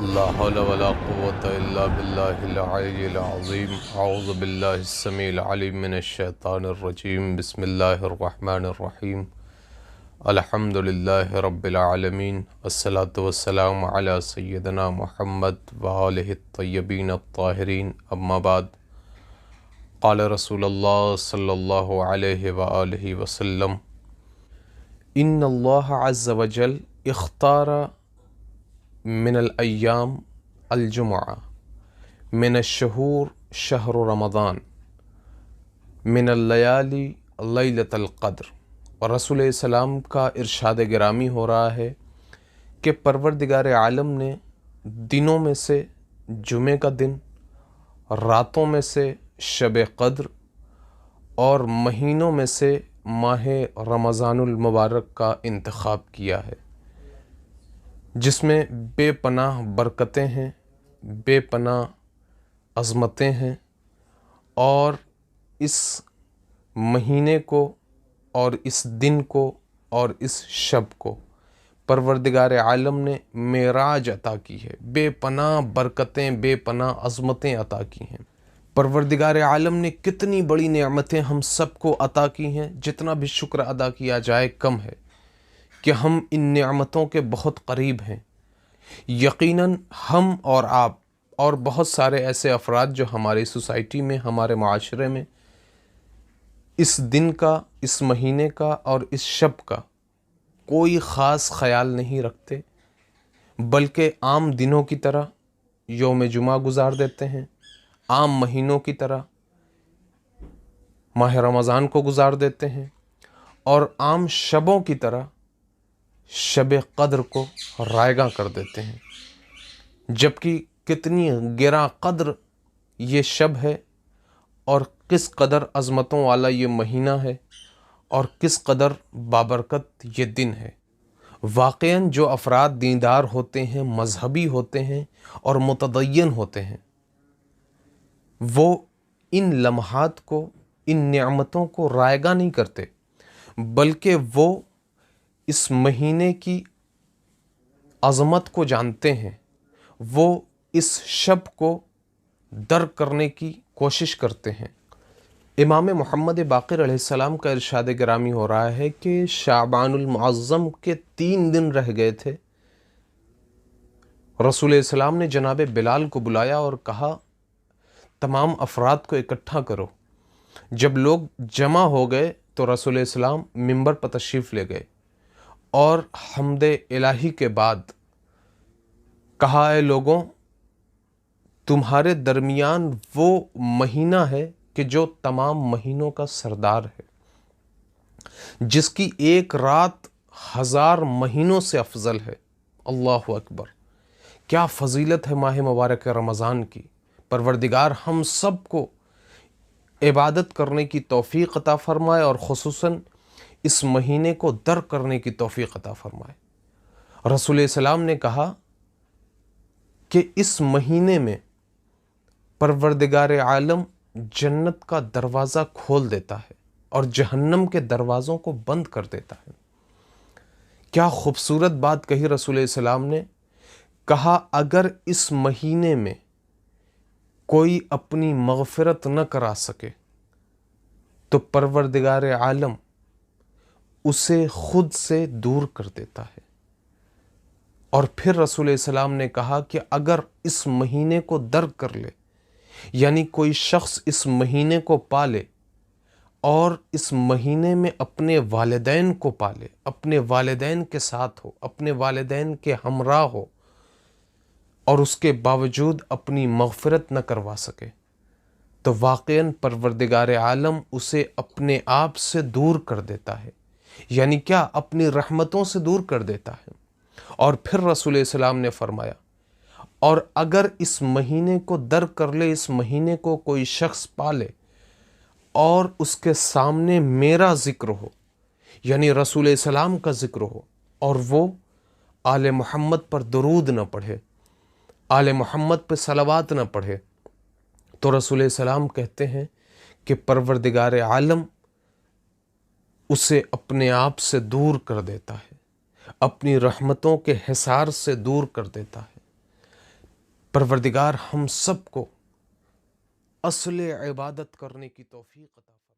لا حول ولا قوة إلا بالله العلي العظيم. أعوذ بالله السميع العليم من الشيطان الرجيم. بسم الله الرحمن الرحيم. الحمد لله رب العالمين. الصلاة والسلام على سيدنا محمد وآله الطيبين الطاهرين. أما بعد، قال رسول الله صلى الله عليه وآله وسلم: إن الله عز وجل اختار من الأيام الجمعہ، من الشہور شہر رمضان، من اللیالی لیلۃ القدر۔ اور رسول السلام کا ارشاد گرامی ہو رہا ہے کہ پروردگار عالم نے دنوں میں سے جمعہ کا دن، راتوں میں سے شب قدر اور مہینوں میں سے ماہ رمضان المبارک کا انتخاب کیا ہے، جس میں بے پناہ برکتیں ہیں، بے پناہ عظمتیں ہیں، اور اس مہینے کو اور اس دن کو اور اس شب کو پروردگار عالم نے معراج عطا کی ہے، بے پناہ برکتیں، بے پناہ عظمتیں عطا کی ہیں۔ پروردگار عالم نے کتنی بڑی نعمتیں ہم سب کو عطا کی ہیں، جتنا بھی شکر ادا کیا جائے کم ہے کہ ہم ان نعمتوں کے بہت قریب ہیں۔ یقیناً ہم اور آپ اور بہت سارے ایسے افراد جو ہماری سوسائٹی میں، ہمارے معاشرے میں اس دن کا، اس مہینے کا اور اس شب کا کوئی خاص خیال نہیں رکھتے، بلکہ عام دنوں کی طرح یوم جمعہ گزار دیتے ہیں، عام مہینوں کی طرح ماہ رمضان کو گزار دیتے ہیں، اور عام شبوں کی طرح شب قدر کو رائیگاں کر دیتے ہیں۔ جبکہ کتنی گراں قدر یہ شب ہے، اور کس قدر عظمتوں والا یہ مہینہ ہے، اور کس قدر بابرکت یہ دن ہے۔ واقعاً جو افراد دیندار ہوتے ہیں، مذہبی ہوتے ہیں اور متدین ہوتے ہیں، وہ ان لمحات کو، ان نعمتوں کو رائیگاں نہیں کرتے، بلکہ وہ اس مہینے کی عظمت کو جانتے ہیں، وہ اس شب کو درک کرنے کی کوشش کرتے ہیں۔ امام محمد باقر علیہ السلام کا ارشاد گرامی ہو رہا ہے کہ شعبان المعظم کے 3 دن رہ گئے تھے۔ رسول السلام نے جناب بلال کو بلایا اور کہا، تمام افراد کو اکٹھا کرو۔ جب لوگ جمع ہو گئے تو رسول السلام منبر پر تشریف لے گئے اور حمد الہی کے بعد کہا، اے لوگوں، تمہارے درمیان وہ مہینہ ہے کہ جو تمام مہینوں کا سردار ہے، جس کی ایک رات 1000 مہینوں سے افضل ہے۔ اللہ اکبر! کیا فضیلت ہے ماہ مبارک رمضان کی۔ پروردگار ہم سب کو عبادت کرنے کی توفیق عطا فرمائے، اور خصوصاً اس مہینے کو درک کرنے کی توفیق عطا فرمائے۔ رسول السلام نے کہا کہ اس مہینے میں پروردگار عالم جنت کا دروازہ کھول دیتا ہے اور جہنم کے دروازوں کو بند کر دیتا ہے۔ کیا خوبصورت بات کہی رسول السلام نے۔ کہا، اگر اس مہینے میں کوئی اپنی مغفرت نہ کرا سکے تو پروردگار عالم اسے خود سے دور کر دیتا ہے۔ اور پھر رسول السلام نے کہا کہ اگر اس مہینے کو درک کر لے، یعنی کوئی شخص اس مہینے کو پالے اور اس مہینے میں اپنے والدین کو پالے، اپنے والدین کے ساتھ ہو، اپنے والدین کے ہمراہ ہو، اور اس کے باوجود اپنی مغفرت نہ کروا سکے، تو واقعاً پروردگار عالم اسے اپنے آپ سے دور کر دیتا ہے، یعنی کیا، اپنی رحمتوں سے دور کر دیتا ہے۔ اور پھر رسول السلام نے فرمایا، اور اگر اس مہینے کو درک کر لے، اس مہینے کو کوئی شخص پالے اور اس کے سامنے میرا ذکر ہو، یعنی رسول السلام کا ذکر ہو، اور وہ آل محمد پر درود نہ پڑھے، آل محمد پہ صلوات نہ پڑھے، تو رسول السلام کہتے ہیں کہ پروردگار عالم اسے اپنے آپ سے دور کر دیتا ہے، اپنی رحمتوں کے حصار سے دور کر دیتا ہے۔ پروردگار ہم سب کو اصل عبادت کرنے کی توفیق عطا فرمائے۔